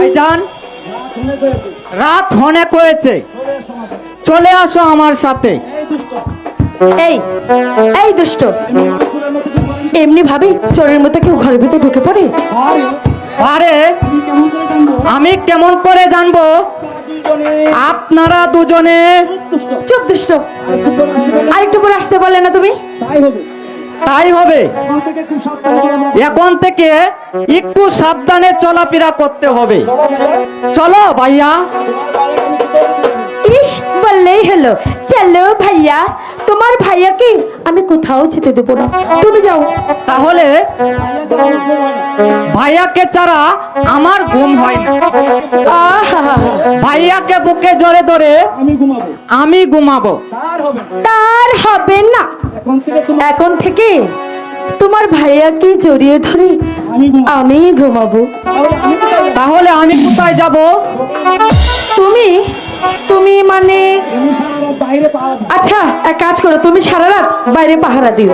ভাইজান, রাত অনেক হয়েছে, চলে আসো আমার সাথে। এই এই দুষ্ট, এমনি ভাবে চোরের মতো কেউ ঘরের ভিতরে ঢুকে পড়ে? আরে আমি কেমন করে জানবো? আপনারা দুজনে চুপ দুষ্ট, আরেকটু পরে আসতে বললে না তুমি? তাই হবে। এখন থেকে একটু সাবধানে চলাফেরা করতে হবে। চলো ভাইয়া। ইস, বললেই হলো। চলো ভাইয়া, তোমার ভাইয়াকে আমি কোথাও যেতে দেবো না, তুমি যাও। তাহলে ভাইয়াকে ছাড়া আমার ঘুম হয় না। আহা, ভাইয়াকে বুকে জড়ে ধরে আমি ঘুমাবো। তার হবে না। এখন থেকে তোমার ভাইয়াকে জড়িয়ে ধরে আমি ঘুমাবো। তাহলে আমি কোথায় যাব? তুমি তুমি মানে আচ্ছা, এক কাজ করো, তুমি সারা রাত বাইরে পাহারা দিও।